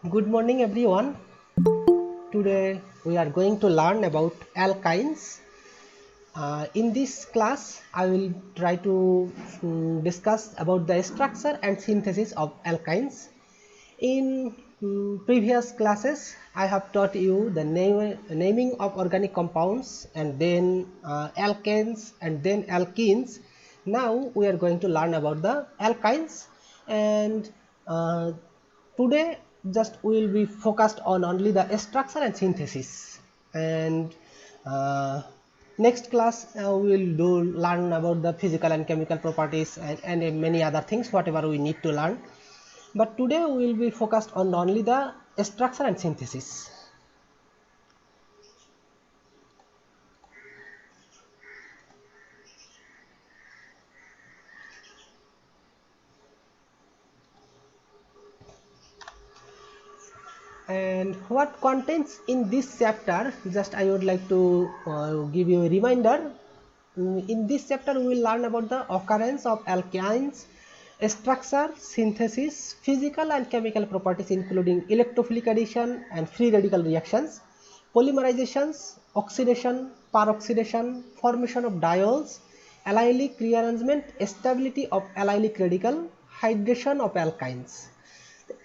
Good morning, everyone. Today we are going to learn about alkynes. In this class, I will try to discuss about the structure and synthesis of alkynes. In previous classes, I have taught you the naming of organic compounds and then alkanes and then alkenes. Now we are going to learn about the alkynes, and uh, today just we will be focused on only the structure and synthesis, and uh, next class we will learn about the physical and chemical properties and many other things whatever we need to learn, but today we will be focused on only the structure and synthesis. And what contents in this chapter, just I would like to give you a reminder. In this chapter we will learn about the occurrence of alkynes, structure, synthesis, physical and chemical properties including electrophilic addition and free radical reactions, polymerizations, oxidation, peroxidation, formation of diols, allylic rearrangement, stability of allylic radical, hydration of alkynes.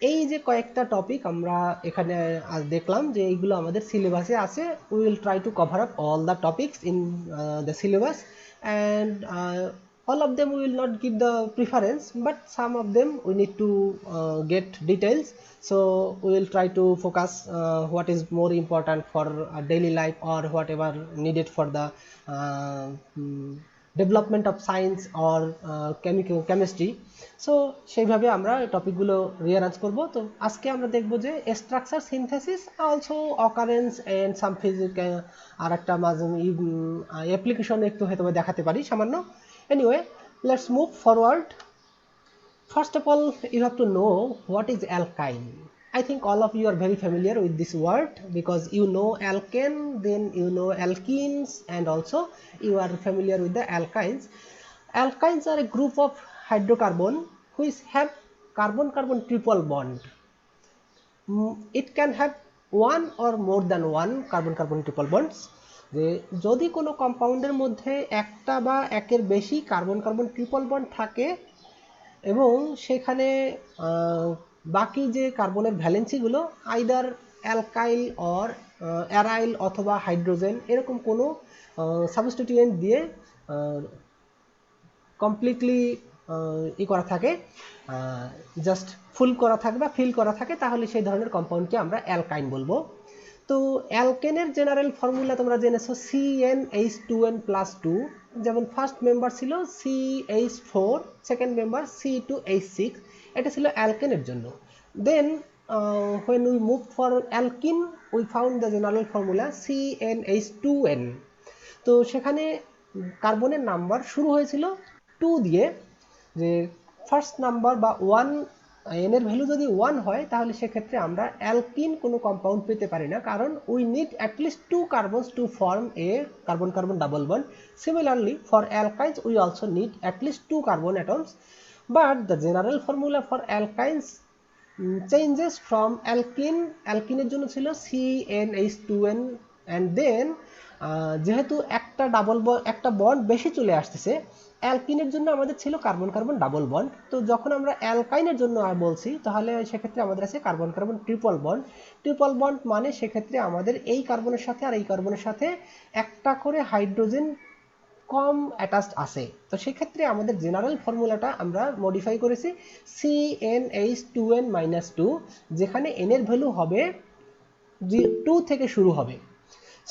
এই যে কয়েকটা topic আমরা এখানে আজ দেখলাম যে এইগুলো আমাদের সিলেবাসে আছে। We will try to cover up all the topics in the syllabus, and all of them we will not give the preference, but some of them we need to get details. So we will try to focus what is more important for daily life or whatever needed for the development of science or chemistry. So সেইভাবে আমরা টপিকগুলো rearrange করব। তো আজকে আমরা দেখব যে structure, synthesis, also occurrence and some physical, আর একটা মাঝে অ্যাপ্লিকেশন একটু হয়তো দেখাতে পারি সামান্য। Anyway, let's move forward. First of all, you have to know what is alkyne. I think all of you are very familiar with this word because you know alkane, then you know alkenes, and also you are familiar with the alkynes. Alkynes are a group of hydrocarbon which have carbon-carbon triple bond. It can have one or more than one carbon-carbon triple bonds. যে যদি কোনো কম্পাউন্ডের মধ্যে একটা বা একের বেশি carbon-carbon triple bond থাকে এবং সেখানে বাকি যে কার্বনের ভ্যালেন্সিগুলো আইদার অ্যালকাইল অর অ্যারাইল অথবা হাইড্রোজেন এরকম কোনো সাবস্টিটিউয়েন্ট দিয়ে কমপ্লিটলি করা থাকে, জাস্ট ফুল করা থাকে বা ফিল করা থাকে, তাহলে সেই ধরনের কম্পাউন্ডকে আমরা অ্যালকাইন বলবো। তো অ্যালকেনের জেনারেল ফর্মুলা তোমরা জেনেছো CnH2n+2, যেমন ফার্স্ট মেম্বার ছিল CH4, সেকেন্ড মেম্বার C2H6, এটা ছিল অ্যালকেনের জন্য। দেন when we moved for alkene we found the general formula CnH2n। তো সেখানে কার্বনের নাম্বার শুরু হয়েছিল 2 দিয়ে, যে ফার্স্ট নাম্বার বা 1 এন এর ভ্যালু যদি 1 হয় তাহলে সেক্ষেত্রে আমরা অ্যালকিন কোনো কম্পাউন্ড পেতে পারি না, কারণ we need at least 2 carbons to form a carbon carbon double bond. Similarly for alkynes we also need at least 2 carbon atoms, but the general formula for alkynes changes from alkene. অ্যালকিনের জন্য ছিল CnH2n, and then যেহেতু একটা bond বেশি চলে আসতেছে, অ্যালকিনের জন্য আমাদের ছিল কার্বন কার্বন ডাবল বন্ড। তো যখন আমরা অ্যালকাইনের জন্য বলছি তাহলে সেক্ষেত্রে আমাদের আছে carbon carbon triple bond. Triple bond মানে সেক্ষেত্রে আমাদের এই কার্বনের সাথে আর এই কার্বনের সাথে একটা করে হাইড্রোজেন কম অ্যাটাচড আছে। তো সেক্ষেত্রে আমাদের জেনারেল ফর্মুলাটা আমরা মডিফাই করেছি CnH2n-2, যেখানে n এর ভ্যালু হবে 2 থেকে শুরু হবে।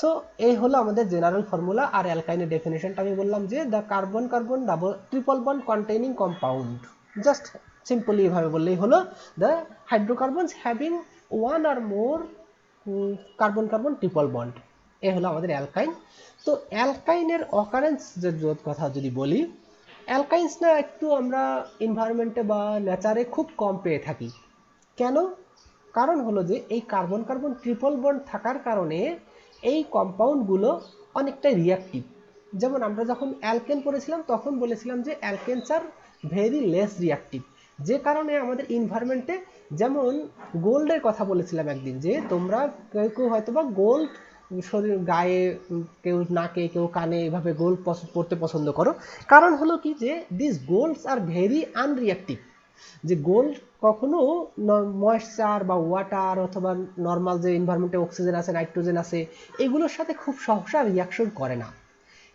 সো এই হলো আমাদের জেনারেল ফর্মুলা। আর অ্যালকাইনের ডেফিনেশনটা আমি বললাম যে the carbon carbon double triple bond containing compound. Just simply এভাবে বললেই হলো the hydrocarbons having one or more carbon carbon triple bond. এ হলো আমাদের অ্যালকাইন। তো অ্যালকাইনের অকারেন্সের কথা যদি বলি, অ্যালকাইন্স না একটু আমরা এনভায়রনমেন্টে বা নেচারে খুব কম পেয়ে থাকি। কেন? কারণ হলো যে এই কার্বন কার্বন ট্রিপল বন্ড থাকার কারণে এই কম্পাউন্ডগুলো অনেকটাই রিয়াক্টিভ। যেমন আমরা যখন অ্যালকেন পড়েছিলাম তখন বলেছিলাম যে অ্যালকেনস আর ভেরি লেস রিয়াক্টিভ, যে কারণে আমাদের এনভায়রনমেন্টে, যেমন গোল্ডের কথা বলেছিলাম একদিন, যে তোমরা কেউ কেউ হয়তো বা গোল্ড শরীর গায়ে, কেউ নাকে, কেউ কানে এভাবে গোল্ড পরতে পছন্দ করো। কারণ হলো কি, যে দিস গোল্ডস আর ভেরি আনরিয়াক্টিভ, যে গোল্ড কখনো ময়েশ্চার বা ওয়াটার অথবা নর্মাল যে এনভায়রনমেন্টে অক্সিজেন আছে, নাইট্রোজেন আছে, এগুলোর সাথে খুব সহসা রিয়াকশন করে না।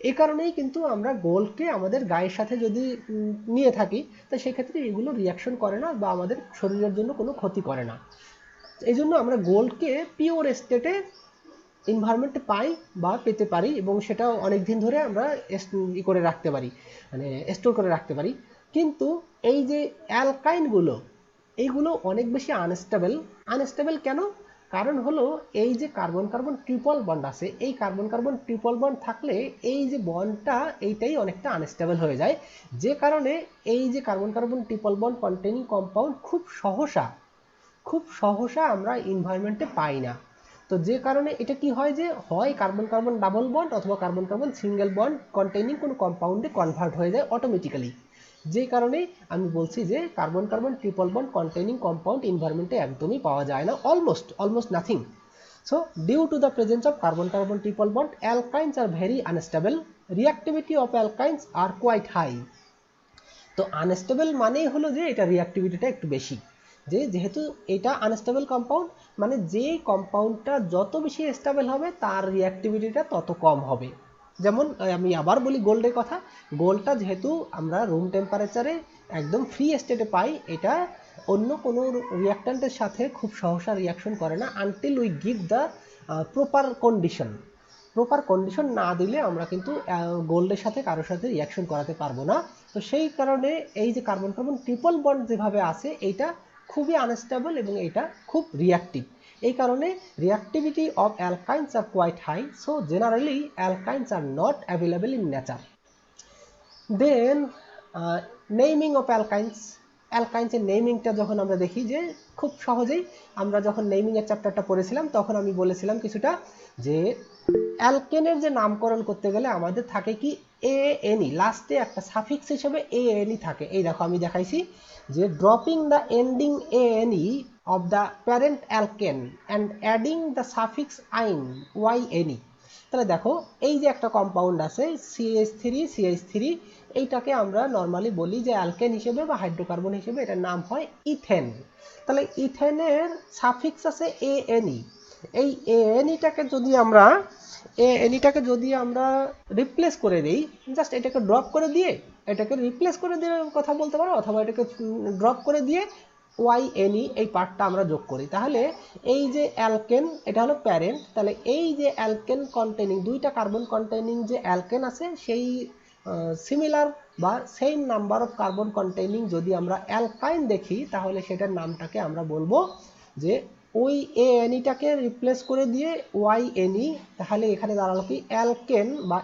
এই কারণেই কিন্তু আমরা গোল্ডকে আমাদের গায়ের সাথে যদি নিয়ে থাকি, তো সেক্ষেত্রে এগুলো রিয়াকশন করে না বা আমাদের শরীরের জন্য কোনো ক্ষতি করে না। এই জন্য আমরা গোল্ডকে পিওর স্টেটে এনভায়রনমেন্টে পাই বা পেতে পারি, এবং সেটা অনেক দিন ধরে আমরা করে রাখতে পারি, মানে স্টোর করে রাখতে পারি। কিন্তু এই যে অ্যালকাইনগুলো, এইগুলো অনেক বেশি আনস্টেবল কেন? কারণ হলো এই যে কার্বন কার্বন ট্রিপল বন্ড আছে, এই কার্বন কার্বন ট্রিপল বন্ড থাকলে এই যে বন্ডটা এইটাই অনেকটা আনস্টেবল হয়ে যায়, যে কারণে এই যে carbon carbon triple bond containing compound খুব সহসা আমরা এনভায়রনমেন্টে পাই না। তো যে কারণে এটা কি হয়, যে হয় কার্বন কার্বন ডাবল বন্ড অথবা carbon carbon single bond containing কোনো কম্পাউন্ডে কনভার্ট হয়ে যায় অটোমেটিক্যালি। যে কারণে আমি বলছি যে carbon carbon triple bond containing compound এনভায়রনমেন্টে একদমই পাওয়া যায় না, almost nothing. So due to the presence of carbon carbon triple bond, alkynes are very unstable. Reactivity of alkynes are quite high. তো আনস্টেবল মানেই হলো যে এটা রিঅ্যাক্টিভিটিটা একটু বেশি, যেহেতু এটা আনস্টেবল কম্পাউন্ড, মানে যে কম্পাউন্ডটা যত বেশি স্টেবল হবে তার রিঅ্যাক্টিভিটিটা তত কম হবে। যেমন আমি আবার বলি গোল্ডের কথা, গোল্ডটা যেহেতু আমরা রুম টেম্পারেচারে একদম ফ্রি স্টেটে পাই, এটা অন্য কোনো রিঅ্যাক্ট্যান্টের সাথে খুব সহসা রিঅ্যাকশন করে না until we give the proper condition না দিলে আমরা কিন্তু গোল্ডের সাথে কারোর সাথে রিঅ্যাকশন করাতে পারবো না। তো সেই কারণে এই যে কার্বন কার্বন ট্রিপল বন্ড যেভাবে আছে, এইটা খুবই আনস্টেবল এবং এটা খুব রিঅ্যাক্টিভ। এই কারণে reactivity of alkynes are quite high, so generally alkynes are not available in nature. Then naming of অ্যালকাইন্সের নেমিংটা যখন আমরা দেখি, যে খুব সহজেই আমরা যখন নেমিংয়ের চ্যাপ্টারটা পড়েছিলাম তখন আমি বলেছিলাম কিছুটা, যে অ্যালকেনের যে নামকরণ করতে গেলে আমাদের থাকে কি এএনই, লাস্টে একটা সাফিক্স হিসেবে এএনই থাকে। এই দেখো আমি দেখাইছি, যে dropping the ending A N E of the parent alkane and adding the suffix yne Y N E. তাহলে দেখো এই যে একটা কম্পাউন্ড আছে CH3 এইটাকে আমরা নর্মালি বলি যে অ্যালকেন হিসেবে বা হাইড্রোকার্বন হিসেবে এটার নাম হয় ইথেন। তাহলে ইথেনের সাফিক্স আছে এএনই। এই এএনইটাকে যদি আমরা রিপ্লেস করে দিই, জাস্ট এটাকে ড্রপ করে দিয়ে এটাকে রিপ্লেস করে দিয়ে কথা বলতে পারো, অথবা এটাকে ড্রপ করে দিয়ে ওয়াইএনই এই পার্টটা আমরা যোগ করি, তাহলে এই যে অ্যালকেন এটা হলো প্যারেন্ট, তাহলে এই যে অ্যালকেন কন্টেনিং দুইটা কার্বন কন্টেনিং যে অ্যালকেন আছে, সেই সিমিলার বা same number of carbon containing যদি আমরা অ্যালকাইন দেখি, তাহলে সেটার নামটাকে আমরা বলবো যে ওই এএনইটাকে রিপ্লেস করে দিয়ে ওয়াইএনই, তাহলে এখানে দাঁড়ালো কি অ্যালকেন বা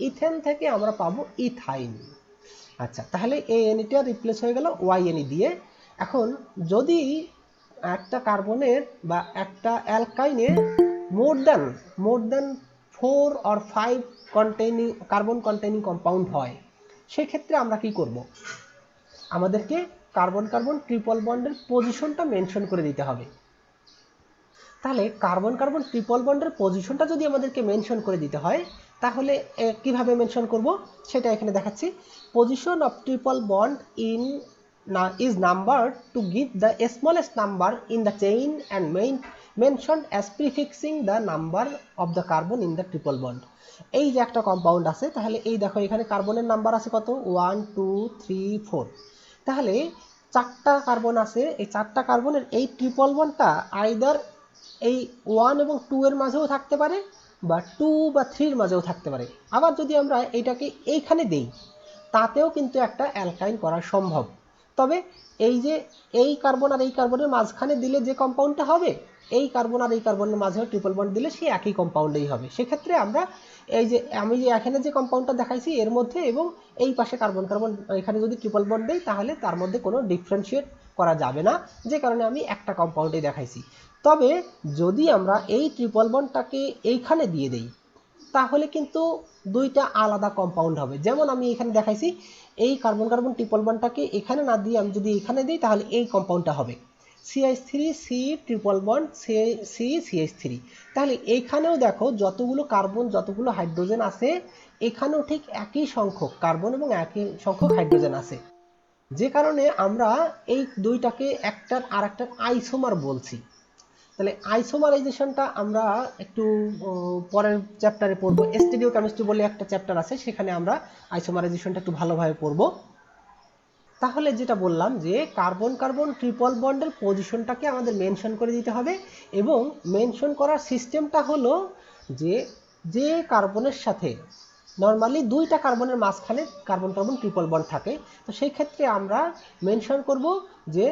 ইথেন থেকে আমরা পাবো ইথাইন। আচ্ছা, তাহলে এএনইটা রিপ্লেস হয়ে গেল ওয়াইএনই দিয়ে। এখন যদি একটা কার্বনের বা একটা অ্যালকাইনে more than 4 or 5 carbon containing compound হয়, সেক্ষেত্রে আমরা কি করব? আমাদেরকে কার্বন কার্বন ট্রিপল বন্ডের পজিশনটা মেনশন করে দিতে হবে। তাহলে কার্বন কার্বন ট্রিপল বন্ডের পজিশনটা যদি আমাদেরকে মেনশন করে দিতে হয়, তাহলে কিভাবে মেনশন করব সেটা এখানে দেখাচ্ছি। Position of triple bond is numbered to give the smallest number in the chain and mentioned as prefixing the number of the carbon in the triple bond. এই যে একটা কম্পাউন্ড আছে, তাহলে এই দেখো এখানে কার্বনের নাম্বার আছে কত, 1 2 3 4। তাহলে চারটা কার্বন আছে, এই চারটা কার্বনের এই ট্রিপল বন্ডটা আইদার এই 1 এবং 2 এর মাঝেও থাকতে পারে বা 2 বা 3 এর মাঝেও থাকতে পারে। আবার যদি আমরা এইটাকে এইখানে দেই, তাতেও কিন্তু একটা অ্যালকাইন করা সম্ভব। তবে এই যে এই কার্বন আর এই কার্বনের মাঝখানে দিলে যে কম্পাউন্ডটা হবে, এই কার্বন আর এই কার্বনের মাঝেও ট্রিপল বন্ড দিলে সেই একই কম্পাউন্ডেই হবে। সেক্ষেত্রে আমরা এই যে আমি যে এখানে যে কম্পাউন্ডটা দেখাইছি এর মধ্যে এবং এই পাশে কার্বন কার্বন এখানে যদি ট্রিপল বন্ড দেই, তাহলে তার মধ্যে কোনো ডিফারেন্সিয়েট করা যাবে না, যে কারণে আমি একটা কম্পাউন্ডেই দেখাইছি। তবে যদি আমরা এই ট্রিপল বন্ডটাকে এইখানে দিয়ে দেই, তাহলে কিন্তু দুইটা আলাদা কম্পাউন্ড হবে। যেমন আমি এখানে দেখাইছি, এই কার্বন কার্বন ট্রিপল বন্ডটাকে এখানে না দিয়ে আমি যদি এখানে দিই তাহলে এই কম্পাউন্ডটা হবে CH3 C triple bond CH3। তাহলে এইখানেও দেখো যতগুলো কার্বন যতগুলো হাইড্রোজেন আছে এখানেও ঠিক একই সংখ্যক কার্বন এবং একই সংখ্যক হাইড্রোজেন আছে, যে কারণে আমরা এই দুইটাকে একটার আরেকটার আইসোমার বলছি। তাহলে আইসোমারাইজেশনটা আমরা একটু পরের চ্যাপ্টারে পড়বো। স্টিরিওকেমিস্ট্রি বলে একটা চ্যাপ্টার আছে, সেখানে আমরা আইসোমারাইজেশনটা একটু ভালোভাবে পড়বো। তাহলে যেটা বললাম যে কার্বন কার্বন ট্রিপল বন্ডের পজিশনটাকে আমাদের মেনশন করে দিতে হবে, এবং মেনশন করার সিস্টেমটা হলো যে যে কার্বনের সাথে নর্মালি দুইটা কার্বনের মাঝখানে কার্বন কার্বন ট্রিপল বন্ড থাকে, তো সেই ক্ষেত্রে আমরা মেনশন করব যে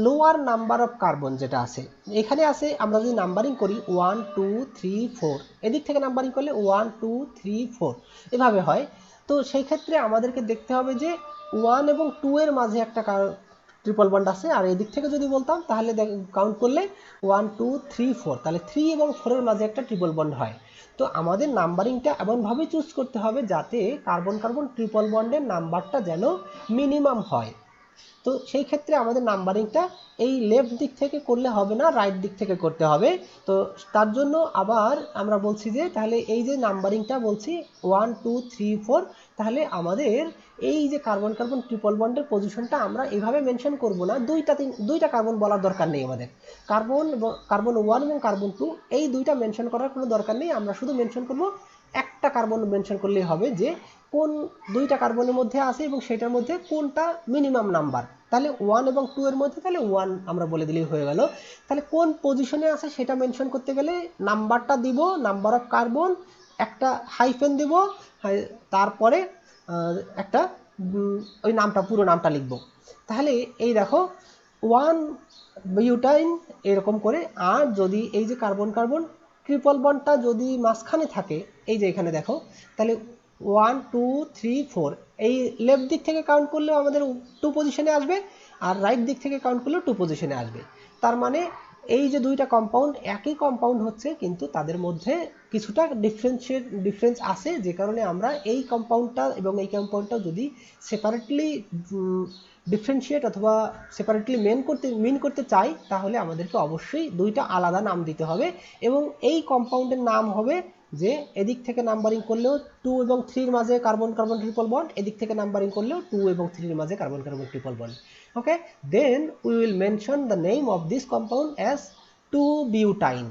লোয়ার নাম্বার অফ কার্বন যেটা আছে এখানে আছে, আমরা যদি নাম্বারিং করি 1 2 3 4, এদিক থেকে নাম্বারিং করলে 1 2 3 4 এভাবে হয়। তো সেই ক্ষেত্রে আমাদেরকে দেখতে হবে যে 1 এবং 2 এর মাঝে একটা ট্রিপল বন্ড আছে, আর এদিক থেকে যদি বলতাম তাহলে কাউন্ট করলে 1 2 3 4, তাহলে 3 এবং 4 এর মাঝে একটা ট্রিপল বন্ড হয়। তো আমাদের নাম্বারিংটা এমনভাবে চুজ করতে হবে যাতে কার্বন কার্বন ট্রিপল বন্ডের নাম্বারটা যেন মিনিমাম হয়। তো সেই ক্ষেত্রে আমাদের নাম্বারিংটা এই লেফট দিক থেকে করলে হবে না, রাইট দিক থেকে করতে হবে। তো তার জন্য আবার আমরা বলছি যে তাহলে এই যে নাম্বারিংটা বলছি 1 2 3 4, তাহলে আমাদের এই যে কার্বন কার্বন ট্রিপল বন্ডের পজিশনটা আমরা এইভাবে মেনশন করব না, দুইটা কার্বন বলার দরকার নেই আমাদের। কার্বন 1 এবং কার্বন 2 এই দুইটা মেনশন করার কোনো দরকার নেই, আমরা শুধু মেনশন করব একটা কার্বন মেনশন করলেই হবে যে কোন দুইটা কার্বনের মধ্যে আছে এবং সেটার মধ্যে কোনটা মিনিমাম নাম্বার। তাহলে 1 এবং 2 এর মধ্যে তাহলে 1 আমরা বলে দিলেই হয়ে গেল। তাহলে কোন পজিশনে আছে সেটা মেনশন করতে গেলে নাম্বারটা দিব, নাম্বার অফ কার্বন, একটা হাইফেন দিব, তারপরে একটা ওই নামটা পুরো নামটা লিখব। তাহলে এই দেখো 1 বিউটাইন এরকম করে। আর যদি এই যে কার্বন কার্বন ট্রিপল বন্ডটা যদি মাঝখানে থাকে, এই যে এখানে দেখো, তাহলে 1 2 3 4 এই লেফট দিক থেকে কাউন্ট করলেও আমাদের 2 পজিশনে আসবে, আর রাইট দিক থেকে কাউন্ট করলেও 2 পজিশনে আসবে। তার মানে এই যে দুইটা কম্পাউন্ড একই কম্পাউন্ড হচ্ছে, কিন্তু তাদের মধ্যে কিছুটা ডিফারেন্স আছে, যে কারণে আমরা এই কম্পাউন্ডটা এবং এই কম্পাউন্ডটা যদি সেপারেটলি ডিফারেন্সিয়েট অথবা সেপারেটলি মিন করতে চাই তাহলে আমাদেরকে অবশ্যই দুইটা আলাদা নাম দিতে হবে, এবং এই কম্পাউন্ডের নাম হবে যে এদিক থেকে নাম্বারিং করলেও 2 এবং 3 এর মাঝে কার্বন কার্বন ট্রিপল বন্ড, এদিক থেকে নাম্বারিং করলেও 2 এবং 3 এর মাঝে carbon carbon triple bond. Okay, then we will mention the name of this compound as 2 butyne.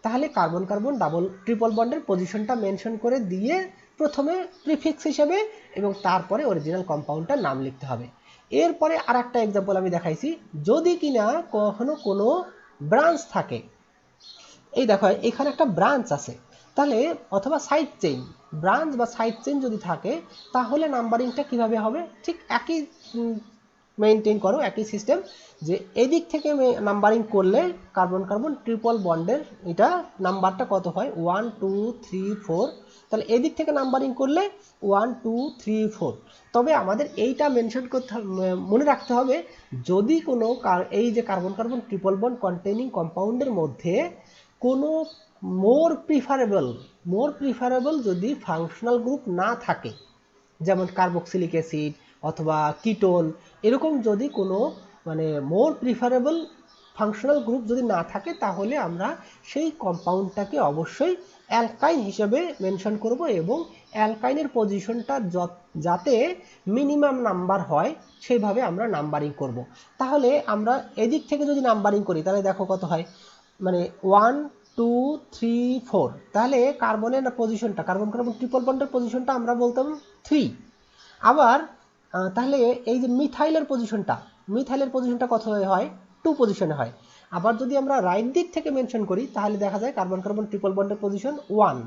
তাহলে কার্বন কার্বন ডাবল ট্রিপল বন্ডের পজিশনটা মেনশন করে দিয়ে প্রথমে প্রিফিক্স হিসেবে এবং তারপরে অরিজিনাল কম্পাউন্ডটার নাম লিখতে হবে। এরপরে আর একটা এক্সাম্পল আমি দেখাইছি, যদি কিনা কখনো কোনো ব্রাঞ্চ থাকে, এই দেখো এখানে একটা ব্রাঞ্চ আছে, তাহলে অথবা সাইড চেইন, ব্রাঞ্চ বা সাইড চেইন যদি থাকে তাহলে নাম্বারিংটা কিভাবে হবে, ঠিক একই মেনটেন করো, একই সিস্টেম, যে এদিক থেকে নাম্বারিং করলে কার্বন কার্বন ট্রিপল বন্ডের এটা নাম্বারটা কত হয় 1 2 3 4, তাহলে এদিক থেকে নাম্বারিং করলে 1 2 3 4। তবে আমাদের এইটা মেনশন করতে মনে রাখতে হবে, যদি কোনো এই যে carbon carbon triple bond containing কম্পাউন্ডের মধ্যে কোনো মোর প্রিফারেবল যদি ফাংশনাল গ্রুপ না থাকে, যেমন কার্বক্সিলিক অ্যাসিড অথবা কিটোন, এরকম যদি কোনো মানে মোর প্রিফারেবল ফাংশনাল গ্রুপ যদি না থাকে তাহলে আমরা সেই কম্পাউন্ডটাকে অবশ্যই অ্যালকাইন হিসেবে মেনশন করব, এবং অ্যালকাইনের পজিশনটা যাতে মিনিমাম নাম্বার হয় সেইভাবে আমরা নাম্বারিং করব। তাহলে আমরা এদিক থেকে যদি নাম্বারিং করি তাহলে দেখো কত হয়, মানে 1 2 3 4, তাহলে কার্বনের পজিশনটা কার্বন কার্বন ট্রিপল বন্ডের পজিশনটা আমরা বলতাম 3। আবার তাহলে এই যে মিথাইলের পজিশনটা কত হয় 2 পজিশনে হয়। আবার যদি আমরা রাইট দিক থেকে মেনশন করি তাহলে দেখা যায় কার্বন কার্বন ট্রিপল বন্ডের পজিশন 1,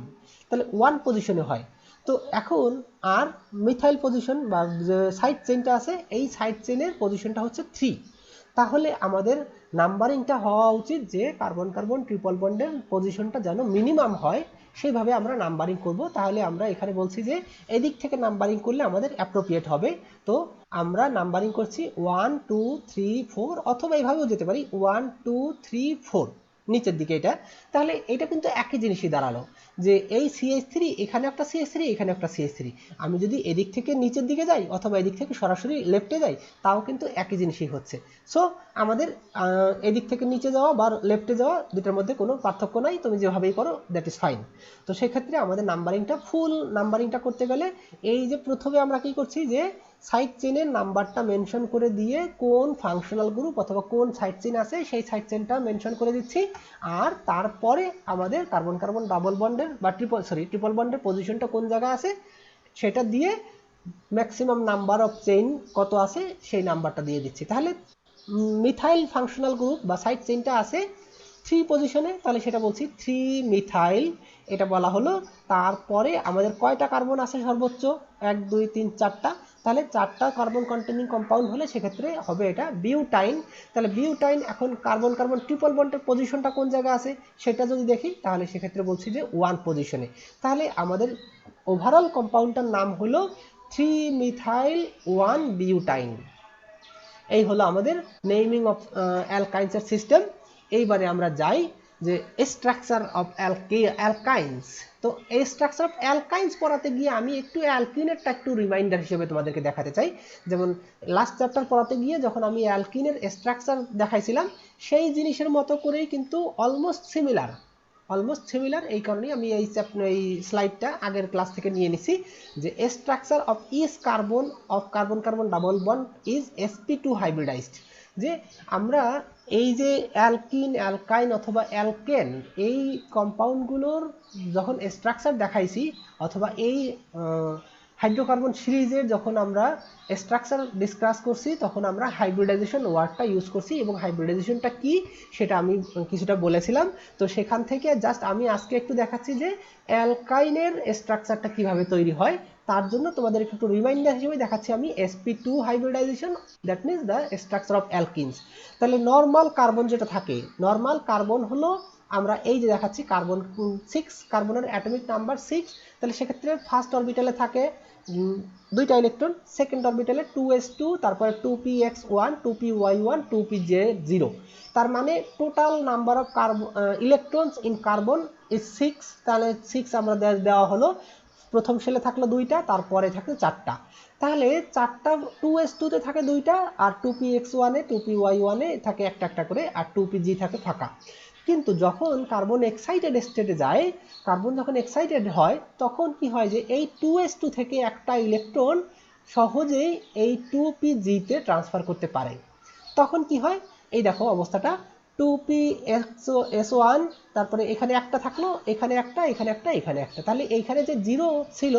তাহলে 1 পজিশনে হয়। তো এখন আর মিথাইল পজিশন বা যে সাইড চেইনটা আছে এই সাইড চেইনের পজিশনটা হচ্ছে 3। তাহলে আমাদের নাম্বারিংটা হওয়া উচিত যে কার্বন কার্বন ট্রিপল বন্ডের পজিশনটা যেন মিনিমাম হয় সেইভাবে আমরা নাম্বারিং করব। তাহলে আমরা এখানে বলছি যে এদিক থেকে নাম্বারিং করলে আমাদের অ্যাপ্রোপ্রিয়েট হবে। তো আমরা নাম্বারিং করছি 1 2 3 4, অথবা এইভাবেও যেতে পারি 1 2 3 4। নিচের দিকে এটা, তাহলে এটা কিন্তু একই জিনিসই দাঁড়ালো যে এই CH3 এখানে একটা CH3 এখানে একটা CH3, আমি যদি এদিক থেকে নিচের দিকে যাই অথবা এদিক থেকে সরাসরি লেফটে যাই তাও কিন্তু একই জিনিসই হচ্ছে। সো আমাদের এদিক থেকে নিচে যাওয়া বা লেফটে যাওয়া দুটার মধ্যে কোনো পার্থক্য নাই, তুমি যেভাবেই করো দ্যাট ইজ ফাইন। তো সেক্ষেত্রে আমাদের নাম্বারিংটা ফুল নাম্বারিংটা করতে গেলে এই যে প্রথমে আমরা কি করছি যে সাইড চেনের নাম্বারটা মেনশন করে দিয়ে কোন ফাংশনাল গ্রুপ অথবা কোন সাইড চেন আছে সেই সাইড চেনটা মেনশন করে দিচ্ছি, আর তারপরে আমাদের কার্বন কার্বন ডাবল বন্ডের বা ট্রিপল বন্ডের পজিশনটা কোন জায়গায় আছে সেটা দিয়ে ম্যাক্সিমাম নাম্বার অফ চেইন কত আছে সেই নাম্বারটা দিয়ে দিচ্ছি। তাহলে মিথাইল ফাংশনাল গ্রুপ বা সাইড চেইনটা আছে 3 পজিশনে, তাহলে সেটা বলছি 3 মিথাইল এটা বলা হলো। তারপরে আমাদের কয়টা কার্বন আছে সর্বোচ্চ 1 2 3 4টা, তাহলে 4টা কার্বন কন্টেনিং কম্পাউন্ড হলে সেক্ষেত্রে হবে এটা বিউটাইন। তাহলে বিউটাইন এখন কার্বন কার্বন ট্রিপল বন্ডের পজিশনটা কোন জায়গায় আছে সেটা যদি দেখি তাহলে সেক্ষেত্রে বলছি যে 1 পজিশনে। তাহলে আমাদের ওভারঅল কম্পাউন্ডটার নাম হলো 3 মিথাইল 1 বিউটাইন। এই হলো আমাদের নেমিং অফ অ্যালকাইন্সের সিস্টেম। এইবারে আমরা যাই যে স্ট্রাকচার অফ অ্যালকাইন্স। তো এই স্ট্রাকচার অফ অ্যালকাইন্স পড়াতে গিয়ে আমি একটু অ্যালকিনেরটা একটু রিমাইন্ডার হিসেবে তোমাদেরকে দেখাতে চাই। যেমন লাস্ট চ্যাপ্টার পড়াতে গিয়ে যখন আমি অ্যালকিনের স্ট্রাকচার দেখাইছিলাম সেই জিনিসের মতো করেই কিন্তু অলমোস্ট সিমিলার এই কারণেই আমি এই স্লাইডটা আগের ক্লাস থেকে নিয়ে নিছি যে structure of each carbon of carbon carbon double bond is sp2 hybridised. যে আমরা এই যে অ্যালকিন অ্যালকাইন অথবা অ্যালকেন এই কম্পাউন্ডগুলোর যখন স্ট্রাকচার দেখাইছি অথবা এই হাইড্রোকার্বন সিরিজের যখন আমরা স্ট্রাকচার ডিসকাস করছি তখন আমরা হাইব্রিডাইজেশন ওয়ার্ডটা ইউজ করছি এবং হাইব্রিডাইজেশনটা কি সেটা আমি কিছুটা বলেছিলাম। তো সেখান থেকে জাস্ট আমি আজকে একটু দেখাচ্ছি যে অ্যালকাইনের স্ট্রাকচারটা কিভাবে তৈরি হয়, তার জন্য তোমাদের একটু রিমাইন্ডার হিসেবে দেখাচ্ছি আমি sp2 hybridisation, that means the structure of alkenes. তাহলে নর্মাল কার্বন যেটা থাকে, নর্মাল কার্বন হলো আমরা এই যে দেখাচ্ছি কার্বন 6, কার্বনের অ্যাটমিক নাম্বার 6। তাহলে সেক্ষেত্রে ফার্স্ট অরবিটালে থাকে দুইটা ইলেকট্রন, সেকেন্ড অরবিটালে 2s2, তারপরে 2px1 2py1 2pj0। তার মানে total number of electrons in carbon is 6। তাহলে 6 আমরা দেওয়া হলো, প্রথম শেলে থাকলো 2টা, তারপরে থাকলো 4টা। তাহলে 4টা 2s2 তে থাকে 2টা, আর 2px1 এ 2py1 এ থাকে একটা একটা করে, আর 2pg থাকে ফাঁকা। কিন্তু যখন কার্বন এক্সাইটেড স্টেটে যায়, কার্বন যখন এক্সাইটেড হয় তখন কি হয় যে এই 2s2 থেকে একটা ইলেকট্রন সহজেই এই 2pg তে ট্রান্সফার করতে পারে। তখন কি হয় এই দেখো অবস্থাটা 2px1, তারপরে এখানে একটা থাকলো, এখানে একটা, এখানে একটা, এখানে একটা। তাহলে এইখানে যে 0 ছিল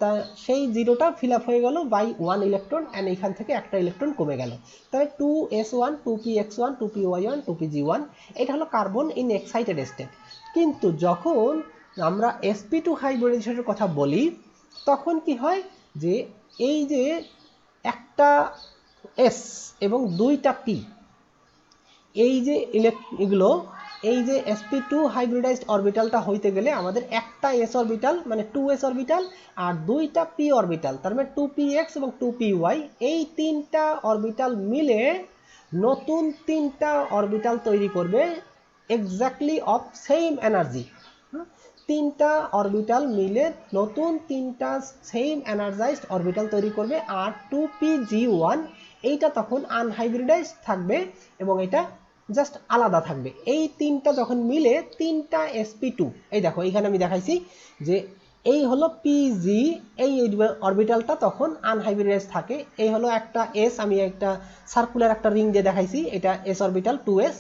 তা সেই 0টা ফিল আপ হয়ে গেল বাই 1 ইলেকট্রন, এন্ড এইখান থেকে একটা ইলেকট্রন কমে গেল। তাহলে 2s1 2px1 2py1 2pg1 এটা হলো কার্বন ইন এক্সাইটেড স্টেট। কিন্তু যখন আমরা sp2 হাইব্রিডাইজেশনের কথা বলি তখন কি হয় যে এই যে একটা s এবং দুইটা p, এই যে এগুলো এই যে sp2 হাইব্রিডাইজড অরবিটালটা হইতে গেলে আমাদের একটা s অরবিটাল মানে 2s অরবিটাল আর দুইটা p অরবিটাল তার মানে 2px এবং 2py, এই তিনটা অরবিটাল মিলে নতুন তিনটা অরবিটাল তৈরি করবে এক্স্যাক্টলি অফ সেম এনার্জি। তিনটা অরবিটাল মিলে নতুন তিনটা সেম এনার্জাইজড অরবিটাল তৈরি করবে, আর 2pg1 এইটা তখন আনহাইব্রিডাইজড থাকবে এবং এটা জাস্ট আলাদা থাকবে। এই তিনটা যখন মিলে তিনটা sp2, এই দেখো এখানে আমি দেখাইছি যে এই হলো pg, এই অরবিটালটা তখন আনহাইব্রিডাইজ থাকে। এই হলো একটা s, আমি একটা সার্কুলার একটা রিং দিয়ে দেখাইছি, এটা s অরবিটাল 2s,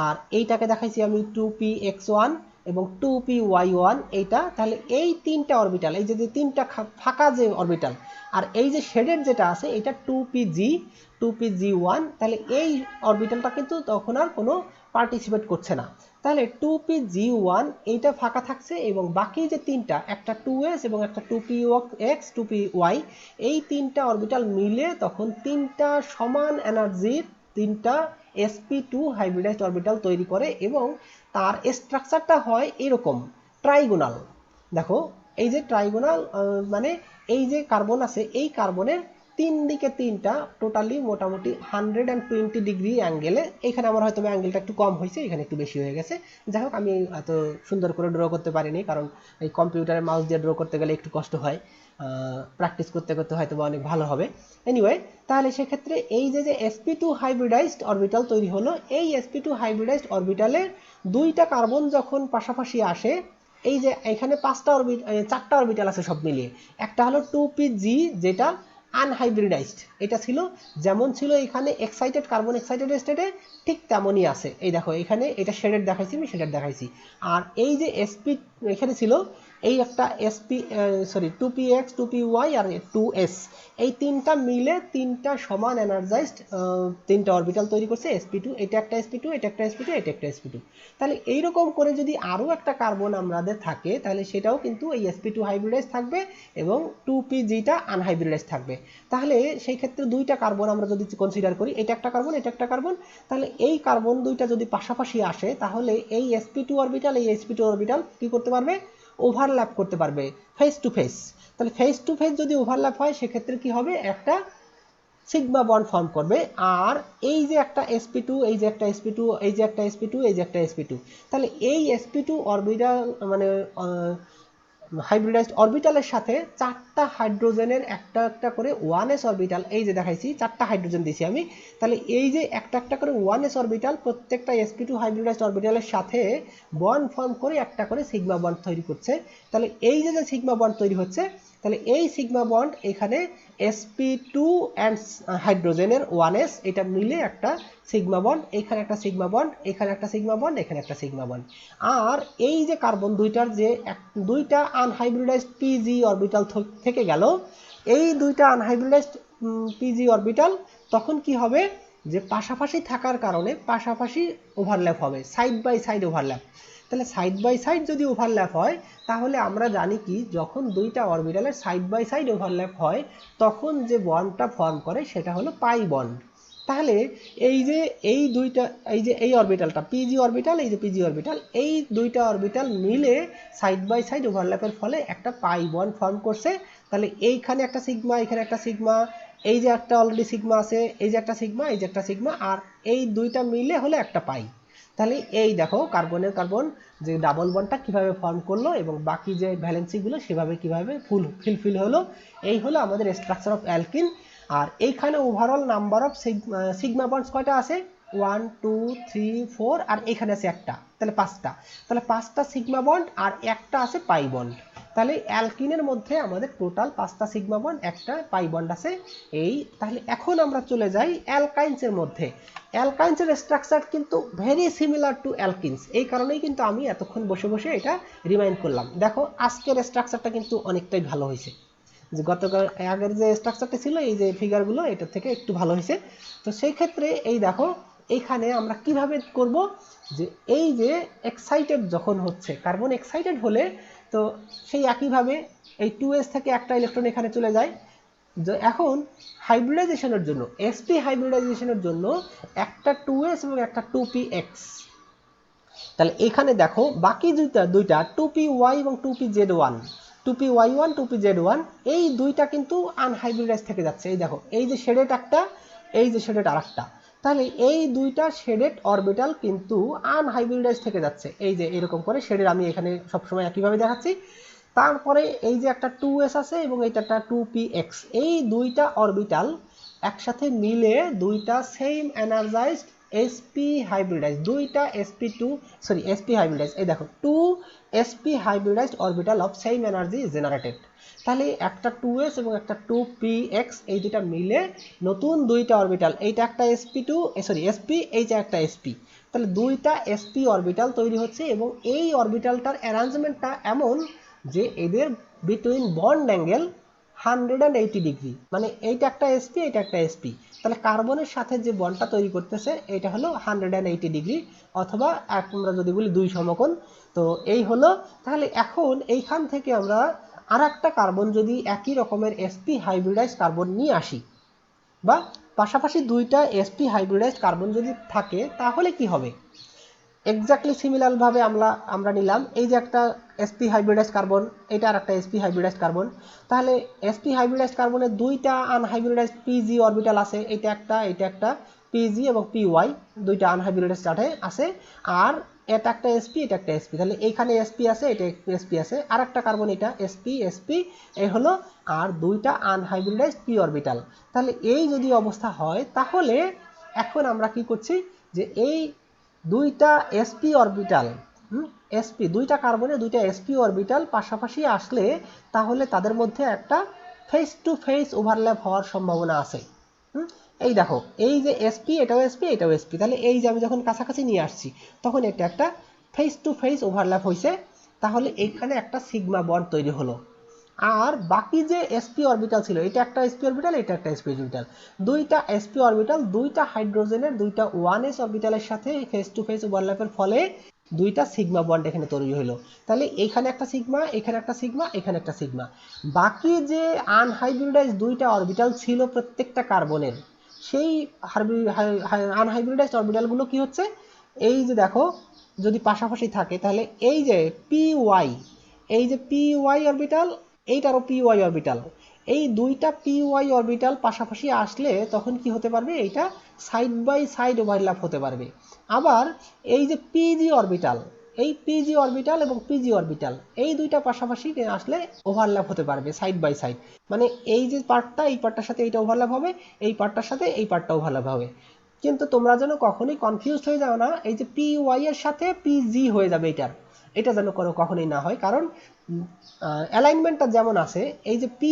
আর এইটাকে দেখাইছি আমি 2px1 এবং 2py1 এইটা। তাহলে এই তিনটা অরবিটাল, এই যে তিনটা ফাঁকা যে অরবিটাল আর এই যে শেডেড যেটা আছে এটা 2pg1, তাহলে এই অরবিটালটা কিন্তু তখন আর কোনো পার্টিসিপেট করছে না। তাহলে 2pg1 এইটা ফাঁকা থাকছে এবং বাকি যে তিনটা, একটা 2s এবং একটা 2px 2py, এই তিনটা অরবিটাল মিলে তখন তিনটা সমান এনার্জির তিনটা sp2 হাইব্রিডাইজড অরবিটাল তৈরি করে এবং তার স্ট্রাকচারটা হয় এরকম ট্রাইগোনাল। দেখো এই যে ট্রাইগোনাল মানে এই যে কার্বন আছে এই কার্বনের তিন দিকে তিনটা টোটালি মোটামুটি 120 ডিগ্রি অ্যাঙ্গেলে, এখানে আমার হয়তো অ্যাঙ্গেলটা একটু কম হয়েছে, এখানে একটু বেশি হয়ে গেছে। যাই হোক, আমি এত সুন্দর করে ড্র করতে পারিনি, কারণ এই কম্পিউটারে মাউস দিয়ে ড্র করতে গেলে একটু কষ্ট হয়, প্র্যাকটিস করতে করতে হয়তো অনেক ভালো হবে। এনিওয়ে, তাহলে সেক্ষেত্রে এই যে sp2 হাইব্রিডাইজড অরবিটাল তৈরি হলো, এই sp2 হাইব্রিডাইজড অরবিটালে দুইটা কার্বন যখন পাশাপাশি আসে, এই যে এখানে চারটা অরবিটাল আছে সব মিলিয়ে, একটা হলো 2pg যেটা আনহাইব্রিডাইজড, এটা ছিল যেমন ছিল এখানে এক্সাইটেড কার্বন এক্সাইটেড স্টেটে, ঠিক তেমনই আছে। এই দেখো এখানে এটা শেডেড দেখাইছি, আমি শেডেড দেখাইছি। আর এই যে sp এখানে ছিল, এই একটা সরি 2px 2py আর 2s, এই তিনটা মিলে তিনটা সমান এনার্জাইজড তিনটা অরবিটাল তৈরি করছে sp2, এটা একটা sp2, এটা একটা sp2, এটা একটা sp2। তাহলে এইরকম করে যদি আরো একটা কার্বন আমাদের থাকে, তাহলে সেটাও কিন্তু এই sp2 হাইব্রিডাইজ থাকবে এবং 2pgটা আনহাইব্রিডাইজ থাকবে। তাহলে সেই ক্ষেত্রে দুইটা কার্বন আমরা যদি কনসিডার করি, এটা একটা কার্বন, এটা একটা কার্বন, তাহলে এই কার্বন দুইটা যদি পাশাপাশি আসে, তাহলে এই sp2 অরবিটাল এই sp2 অরবিটাল কি করতে পারবে, ওভারল্যাপ করতে পারবে ফেস টু ফেস। তাহলে ফেস টু ফেস যদি ওভারল্যাপ হয়, সেক্ষেত্রে কি হবে, একটা সিগমা বন্ড ফর্ম করবে। আর এই যে একটা sp2, এই যে একটা sp2, এই যে একটা sp2, এই যে একটা sp2, তাহলে এই sp2 অরবিটাল মানে হাইব্রিডাইজড অরবিটালের সাথে চারটা হাইড্রোজেনের একটা একটা করে 1s অরবিটাল, এই যে দেখাইছি চারটা হাইড্রোজেন দিয়েছি আমি, তাহলে এই যে একটা একটা করে 1s অরবিটাল প্রত্যেকটা sp2 হাইব্রিডাইজড অরবিটালের সাথে বন্ড ফর্ম করে একটা করে সিগমা বন্ড তৈরি করছে। তাহলে এই যে সিগমা বন্ড তৈরি হচ্ছে, তাহলে এই সিগমা বন্ড এখানে sp2 এন্ড হাইড্রোজেনের 1s এটা মিলে একটা সিগমা বন্ড, এখানে একটা সিগমা বন্ড, এখানে একটা সিগমা বন্ড, এখানে একটা সিগমা বন্ড। আর এই যে কার্বন দুইটার যে দুইটা আনহাইব্রিডাইজড পিজি অরবিটাল থেকে গেল, এই দুইটা আনহাইব্রিডাইজড পিজি অরবিটাল তখন কি হবে, যে পাশাপাশি থাকার কারণে পাশাপাশি ওভারল্যাপ হবে, সাইড বাই সাইড ওভারল্যাপ। তাহলে সাইড বাই সাইড যদি ওভারল্যাপ হয়, তাহলে আমরা জানি কি, যখন দুইটা অরবিটালের সাইড বাই সাইড ওভারল্যাপ হয়, তখন যে বন্ডটা ফর্ম করে সেটা হলো পাই বন্ড। তাহলে এই যে এই দুইটা, এই যে এই অরবিটালটা পিজি অরবিটাল, এই যে পিজি অরবিটাল, এই দুইটা অরবিটাল মিলে সাইড বাই সাইড ওভারল্যাপের ফলে একটা পাই বন্ড ফর্ম করছে। তাহলে এইখানে একটা সিগমা, এখানে একটা সিগমা, এই যে একটা অলরেডি সিগমা আছে, এই যে একটা সিগমা, এই যে একটা সিগমা, আর এই দুইটা মিলে হলো একটা পাই। তাহলে এই দেখো কার্বনের কার্বন যে ডাবল বন্ডটা কিভাবে ফর্ম করলো এবং বাকি যে ভ্যালেন্সিগুলো সেভাবে কিভাবে ফুলফিল হলো। এই হলো আমাদের স্ট্রাকচার অফ অ্যালকিন। আর এইখানে overall number of sigma bonds কয়টা আছে, 1 2 3 4, আর এখানে আছে একটা, তাহলে পাঁচটা। তাহলে পাঁচটা সিগমা বন্ড আর একটা আছে পাই বন্ড। তাহলে অ্যালকিনের মধ্যে আমাদের টোটাল পাঁচটা সিগমা বন্ড, একটা পাই বন্ড আছে। এই তাহলে এখন আমরা চলে যাই অ্যালকাইন্সের মধ্যে। অ্যালকাইন্সের স্ট্রাকচার কিন্তু ভেরি সিমিলার টু অ্যালকিনস, এই কারণেই কিন্তু আমি এতক্ষণ বসে বসে এটা রিমাইন্ড করলাম। দেখো আজকের স্ট্রাকচারটা কিন্তু অনেকটাই ভালো হয়েছে, যে গতকাল আগের যে স্ট্রাকচারটা ছিল এই যে ফিগারগুলো এটা থেকে একটু ভালো হয়েছে। তো সেই ক্ষেত্রে এই দেখো এইখানে আমরা কিভাবে করব, যে এই যে এক্সাইটেড যখন হচ্ছে কার্বন এক্সাইটেড হলে, তো সেই একইভাবে এই 2s থেকে একটা ইলেকট্রন এখানে চলে যায়। এখন হাইব্রিডাইজেশনের জন্য sp হাইব্রিডাইজেশনের জন্য একটা 2s এবং একটা 2px, তাহলে এখানে দেখো বাকি দুইটা 2py এবং 2pz1, 2py1 2pz1, এই দুইটা কিন্তু আনহাইব্রিডাইজ থেকে যাচ্ছে। এই দেখো এই যে শেডেড একটা, এই যে শেডেড আরেকটা, তাহলে এই দুইটা শেডেড অরবিটাল কিন্তু আনহাইব্রিডাইজ থেকে যাচ্ছে। এই যে এরকম করে শেডেড আমি এখানে সবসময় একইভাবে দেখাচ্ছি। তারপরে এই যে একটা 2s আছে এবং এইটা একটা 2px, এই দুইটা অরবিটাল একসাথে মিলে দুইটা সেম এনার্জাইজড sp হাইব্রিডাইজ, দুইটা sp2 সরি sp হাইব্রিডাইজ, এই দেখো 2 sp hybridised orbital of same energy generated. তাহলে একটা 2s এবং একটা 2px, এই দুইটা মিলে নতুন দুইটা অরবিটাল, এইটা একটা sp2 সরি sp, এইটা একটা sp, তাহলে দুইটা sp অরবিটাল তৈরি হচ্ছে। এবং এই অরবিটালটার অ্যারেঞ্জমেন্টটা এমন যে এদের বিটুইন বন্ড অ্যাঙ্গেল 180 ডিগ্রি, মানে এইটা একটা sp, এটা একটা sp, তাহলে কার্বনের সাথে যে বন্ডটা তৈরি করতেছে এটা হলো 180 ডিগ্রি, অথবা আমরা যদি বলি 2 সমকোণ। তো এই হলো, তাহলে এখন এইখান থেকে আমরা আরেকটা কার্বন যদি একই রকমের sp হাইব্রিডাইজ কার্বন নিয়ে আসি, বা পাশাপাশি দুইটা sp হাইব্রিডাইজ কার্বন যদি থাকে, তাহলে কি হবে, এক্স্যাক্টলি সিমিলার ভাবে আমরা নিলাম এই যে একটা sp হাইব্রিডাইজড কার্বন, এটা আর একটা sp হাইব্রিডাইজড কার্বন। তাহলে sp হাইব্রিডাইজড কার্বনের দুইটা আনহাইব্রিডাইজড pg অরবিটাল আছে, এটা একটা pg এবং py, দুইটা আনহাইব্রিডাইজড আছে। আর এটা একটা sp, এটা একটা sp, তাহলে এইখানে sp আছে, এটা sp আছে, আর একটা কার্বন এটা sp sp এই হলো, আর দুইটা আনহাইব্রিডাইজড p অরবিটাল। তাহলে এই যদি অবস্থা হয়, তাহলে এখন আমরা কি করছি যে এই দুইটা sp অরবিটাল sp দুইটা কার্বনের দুইটা sp অরবিটাল পাশাপাশি আসলে তাহলে তাদের মধ্যে একটা ফেস টু ফেস ওভারল্যাপ হওয়ার সম্ভাবনা আছে। এই দেখো এই যে sp এটাও sp এটাও sp, তাহলে এই যে আমি যখন কাছাকাছি নিয়ে আসছি তখন এটা একটা ফেস টু ফেস ওভারল্যাপ হয়েছে, তাহলে এইখানে একটা সিগমা বন্ড তৈরি হলো। আর বাকি যে sp অরবিটাল ছিল, এটা একটা sp অরবিটাল, এটা একটা sp অরবিটাল, দুইটা sp অরবিটাল দুইটা হাইড্রোজেনের দুইটা 1s অরবিটালের সাথে ফেস টু ফেস ওভারল্যাপের ফলে দুইটা সিগমা বন্ড এখানে তৈরি হলো। তাহলে এইখানে একটা সিগমা, এখানে একটা সিগমা, এখানে একটা সিগমা। বাকি যে আনহাইব্রিডাইজড দুইটা অরবিটাল ছিল প্রত্যেকটা কার্বনের, সেই আনহাইব্রিডাইজড অরবিটালগুলো কি হচ্ছে, এই যে দেখো যদি পাশাপাশি থাকে তাহলে এই যে py, এই যে py অরবিটাল, এইটারও py অরবিটাল, এই দুইটা py অরবিটাল পাশাপাশি আসলে তখন কি হতে পারবে, এইটা সাইড বাই সাইড ওভারল্যাপ হতে পারবে। আবার এই যে pg অরবিটাল, এই pg অরবিটাল এবং pg অরবিটাল এই দুইটা পাশাপাশি আসলে ওভারল্যাপ হতে পারবে সাইড বাই সাইড, মানে এই যে পার্টটা এই পার্টটার সাথে এইটা ওভারল্যাপ হবে, এই পার্টটার সাথে এই পার্টটা ওভারল্যাপ হবে। কিন্তু তোমরা যেন কখনোই কনফিউজড হয়ে যাও না, এই যে py এর সাথে pg হয়ে যাবে এটা যেন কখনোই না হয়, কারণ অ্যালাইনমেন্টটা যেমন আছে, এই যে py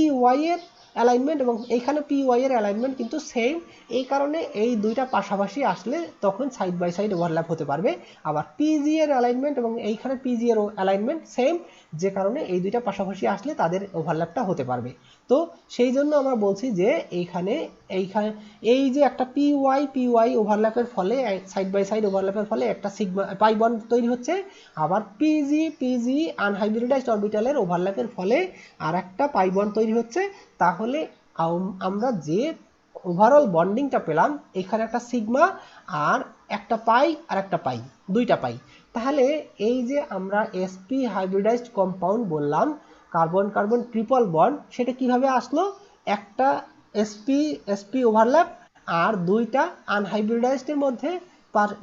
এর অ্যালাইনমেন্ট এবং এইখানে py এর অ্যালাইনমেন্ট কিন্তু সেম, এই কারণে এই দুইটা পাশাপাশি আসলে তখন সাইড বাই সাইড ওভারল্যাপ হতে পারবে। আবার pg এর অ্যালাইনমেন্ট এবং এইখানে pg এর অ্যালাইনমেন্ট সেম, যে কারণে এই দুইটা পাশাপাশি আসলে তাদের ওভারল্যাপটা হতে পারবে। তো সেই জন্য আমরা বলছি যে এইখানে এই যে একটা py ওভারল্যাপের ফলে সাইড বাই সাইড ওভারল্যাপের ফলে একটা সিগমা পাই বন্ড তৈরি হচ্ছে, আবার pg আনহাইব্রিডাইজড অরবিটালের ওভারল্যাপের ফলে আর একটা পাই বন্ড তৈরি হচ্ছে। তাহলে আমরা যে ওভারঅল বন্ডিংটা পেলাম, এখানে একটা সিগমা আর একটা পাই আর একটা পাই, দুইটা পাই। তাহলে এই যে আমরা sp হাইব্রিডাইজড কম্পাউন্ড বললাম কার্বন কার্বন ট্রিপল বন্ড, সেটা কিভাবে আসলো, একটা sp ওভারল্যাপ আর দুইটা আনহাইব্রিডাইজডের মধ্যে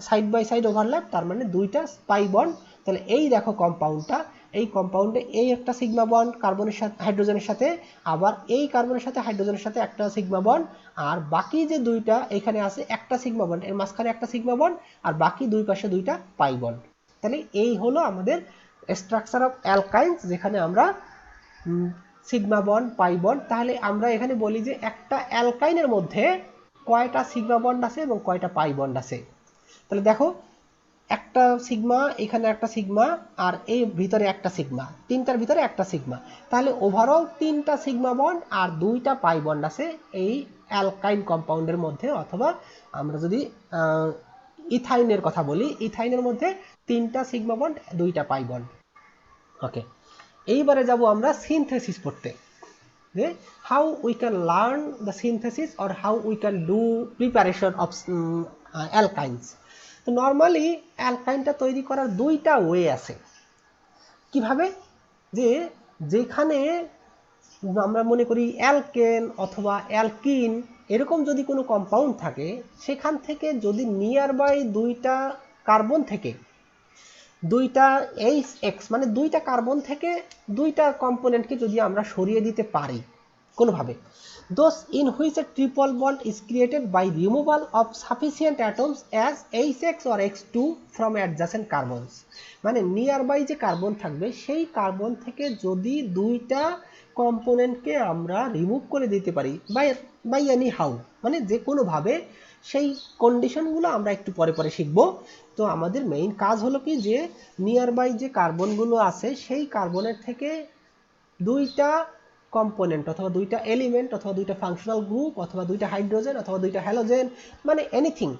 সাইড বাই সাইড ওভারল্যাপ, তার মানে দুইটা পাই বন্ড। তাহলে এই দেখো কম্পাউন্ডটা, এই কম্পাউন্ডে এই একটা সিগমা বন্ড কার্বনের সাথে হাইড্রোজেনের সাথে, আবার এই কার্বনের সাথে হাইড্রোজেনের সাথে একটা সিগমা বন্ড, আর বাকি যে দুইটা এখানে আছে একটা সিগমা বন্ড, এর মাঝখানে একটা সিগমা বন্ড, আর বাকি দুই পাশে দুইটা পাই বন্ড। তাহলে এই হলো আমাদের স্ট্রাকচার অফ অ্যালকাইন্স, যেখানে আমরা সিগমা বন্ড পাই বন্ড। তাহলে আমরা এখানে বলি যে একটা অ্যালকাইনের মধ্যে কয়টা সিগমা বন্ড আছে এবং কয়টা পাই বন্ড আছে। তাহলে দেখো একটা সিগমা, এখানে একটা সিগমা, আর এই ভিতরে একটা সিগমা, তিনটার ভিতরে একটা সিগমা, তাহলে ওভারঅল তিনটা সিগমা বন্ড আর দুইটা পাই বন্ড আছে এই অ্যালকাইন কম্পাউন্ডের মধ্যে। অথবা আমরা যদি ইথাইনের কথা বলি, ইথাইনের মধ্যে তিনটা সিগমা বন্ড দুইটা পাই বন্ড। ওকে, এইবারে যাব আমরা সিনথেসিস পড়তে, যে how we can learn the synthesis or how we can do preparation of alkynes. তো নর্মালি অ্যালকাইনটা তৈরি করার দুইটা ওয়ে আছে। কিভাবে, যে যেখানে আমরা মনে করি অ্যালকেন অথবা অ্যালকিন এরকম যদি কোনো কম্পাউন্ড থাকে, সেখান থেকে যদি নিয়ার বাই দুইটা কার্বন থেকে দুইটা HX মানে দুইটা কার্বন থেকে দুইটা কম্পোনেন্টকে যদি আমরা সরিয়ে দিতে পারি কোনোভাবে, those in which a triple bond is created by removal of sufficient atoms as HX or X2 from adjacent carbons, মানে নিয়ার বাই যে কার্বন থাকবে সেই কার্বন থেকে যদি দুইটা কম্পোনেন্টকে আমরা রিমুভ করে দিতে পারি বাই এনি হাউ, মানে যে কোনোভাবে, সেই কন্ডিশনগুলো আমরা একটু পরে পরে শিখব। তো আমাদের মেইন কাজ হলো কি, যে নিয়ার বাই যে কার্বনগুলো আছে সেই কার্বনের থেকে দুইটা কম্পোনেন্ট অথবা দুইটা এলিমেন্ট অথবা দুইটা ফাংশনাল গ্রুপ অথবা দুইটা হাইড্রোজেন অথবা দুইটা হ্যালোজেন, মানে এনিথিং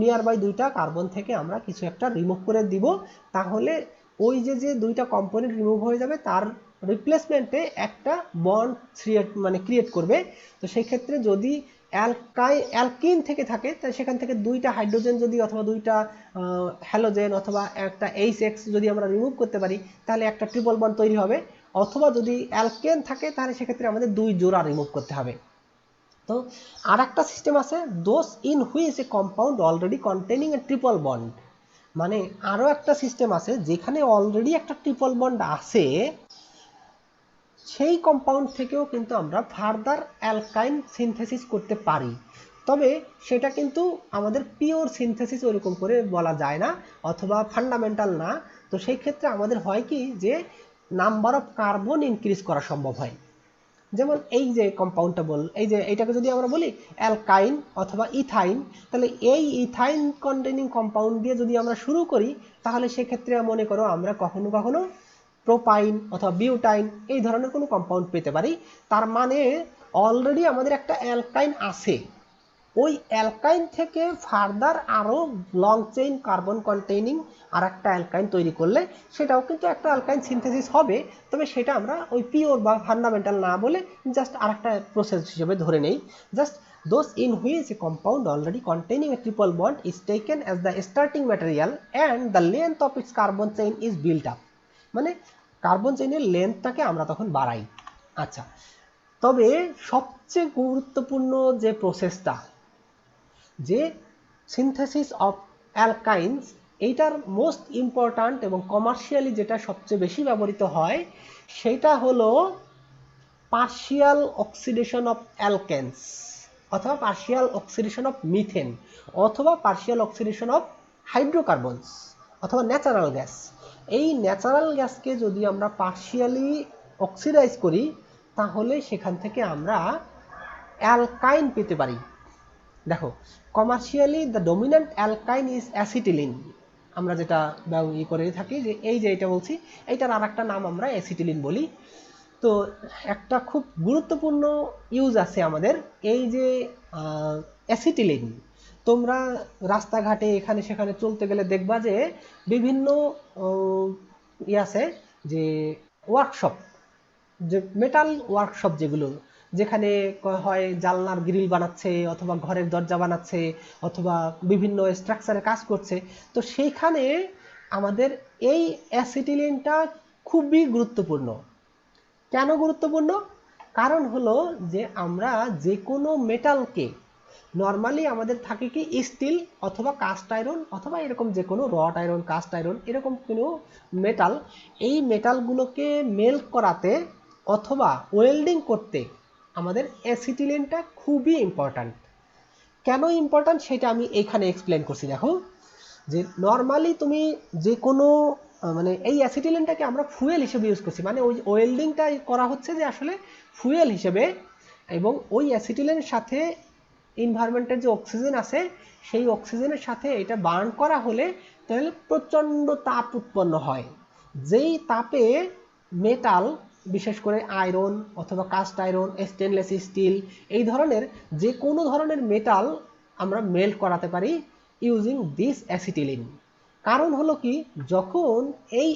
নিয়ার বাই দুইটা কার্বন থেকে আমরা কিছু একটা রিমুভ করে দিব। তাহলে ওই যে দুইটা কম্পোনেন্ট রিমুভ হয়ে যাবে তার রিপ্লেসমেন্টে একটা বন্ড ক্রিয়েট করবে। তো সেই ক্ষেত্রে যদি অ্যালকিন থেকে থাকে, তাই সেখান থেকে দুইটা হাইড্রোজেন যদি অথবা দুইটা হ্যালোজেন অথবা একটা HX যদি আমরা রিমুভ করতে পারি তাহলে একটা ট্রিপল বন্ড তৈরি হবে, অথবা যদি অ্যালকেন থাকে তাহলে সেক্ষেত্রে আমাদের দুই জোড়া রিমুভ করতে হবে। তো আর একটা সিস্টেম আছে, those in which a compound already containing A triple bond, মানে আরও একটা সিস্টেম আছে যেখানে অলরেডি একটা ট্রিপল বন্ড আছে, সেই কম্পাউন্ড থেকেও কিন্তু আমরা ফার্দার অ্যালকাইন সিনথেসিস করতে পারি। তবে সেটা কিন্তু আমাদের পিওর সিনথেসিস ওরকম করে বলা যায় না অথবা ফান্ডামেন্টাল না। তো সেই ক্ষেত্রে আমাদের হয় কি যে নাম্বার অফ কার্বন ইনক্রিজ করা সম্ভব হয়। যেমন এই যে কম্পাউন্ডটা এই যে এইটাকে যদি আমরা বলি অ্যালকাইন অথবা ইথাইন, তাহলে এই ইথাইন কন্টেনিং কম্পাউন্ড দিয়ে যদি আমরা শুরু করি তাহলে সেক্ষেত্রে মনে করো আমরা কখনো কখনো প্রোপাইন অথবা বিউটাইন এই ধরনের কোনো কম্পাউন্ড পেতে পারি। তার মানে অলরেডি আমাদের একটা অ্যালকাইন আছে, ওই অ্যালকাইন থেকে ফার্দার আরও লং চেইন কার্বন কন্টেইনিং আর একটা অ্যালকাইন তৈরি করলে সেটাও কিন্তু একটা অ্যালকাইন সিনথেসিস হবে। তবে সেটা আমরা ওই পিওর বা ফান্ডামেন্টাল না বলে জাস্ট আর একটা প্রসেস হিসেবে ধরে নেই। Just those in which a compound already containing a triple bond is taken as the starting material and the length of its carbon chain is built up, মানে carbon চেইনের লেন্থটাকে আমরা তখন বাড়াই। আচ্ছা, তবে সবচেয়ে গুরুত্বপূর্ণ যে প্রসেসটা, যে সিনথেসিস অফ অ্যালকাইন্স, এইটার মোস্ট ইম্পর্ট্যান্ট এবং কমার্শিয়ালি যেটা সবচেয়ে বেশি ব্যবহৃত হয় সেটা হলো পার্শিয়াল অক্সিডেশন অফ অ্যালকেন্স অথবা পার্শিয়াল অক্সিডেশন অফ মিথেন অথবা পার্শিয়াল অক্সিডেশন অফ হাইড্রোকার্বনস অথবা ন্যাচারাল গ্যাস। এই ন্যাচারাল গ্যাসকে যদি আমরা পার্শিয়ালি অক্সিডাইজ করি তাহলে সেখান থেকে আমরা অ্যালকাইন পেতে পারি। দেখো, commercially the dominant অ্যালকাইন is acetylene, আমরা যেটা করে থাকি যে এই যে এটা বলছি এইটার আর একটা নাম আমরা অ্যাসিটিলিন বলি। তো একটা খুব গুরুত্বপূর্ণ ইউজ আছে আমাদের এই যে অ্যাসিটিলিন, তোমরা রাস্তাঘাটে এখানে সেখানে চলতে গেলে দেখবা যে বিভিন্ন আছে যে ওয়ার্কশপ, যে মেটাল ওয়ার্কশপ যেগুলো, যেখানে হয় জানলার গ্রিল বানাচ্ছে অথবা ঘরের দরজা বানাচ্ছে অথবা বিভিন্ন স্ট্রাকচারে কাজ করছে, তো সেইখানে আমাদের এই অ্যাসিটিলিনটা খুবই গুরুত্বপূর্ণ। কেন গুরুত্বপূর্ণ? কারণ হলো যে আমরা যে কোনো মেটালকে নর্মালি আমাদের থাকে কি স্টিল অথবা কাস্ট আয়রন অথবা এরকম যে কোনো রড আয়রন কাস্ট আয়রন এরকম কোনো মেটাল, এই মেটালগুলোকে মেল্ট করাতে অথবা ওয়েল্ডিং করতে আমাদের অ্যাসিটিলিনটা খুবই ইম্পর্ট্যান্ট। কেন ইম্পর্ট্যান্ট সেটা আমি এখানে এক্সপ্লেন করছি। দেখো, যে নর্মালি তুমি যে কোনো মানে এই অ্যাসিটিলিনটাকে আমরা ফুয়েল হিসেবে ইউজ করছি, মানে ওই ওয়েল্ডিংটা করা হচ্ছে যে আসলে ফুয়েল হিসেবে, এবং ওই অ্যাসিটিলিনের সাথে এনভায়রনমেন্টের যে অক্সিজেন আছে সেই অক্সিজেনের সাথে এটা বার্ন করা হলে তাহলে প্রচণ্ড তাপ উৎপন্ন হয়, যেই তাপে মেটাল বিশেষ করে আয়রন অথবা কাস্ট আয়রন স্টেনলেস স্টিল এই ধরনের যে কোনো ধরনের মেটাল আমরা মেল্ট করাতে পারি ইউজিং দিস অ্যাসিটিলিন। কারণ হলো কি, যখন এই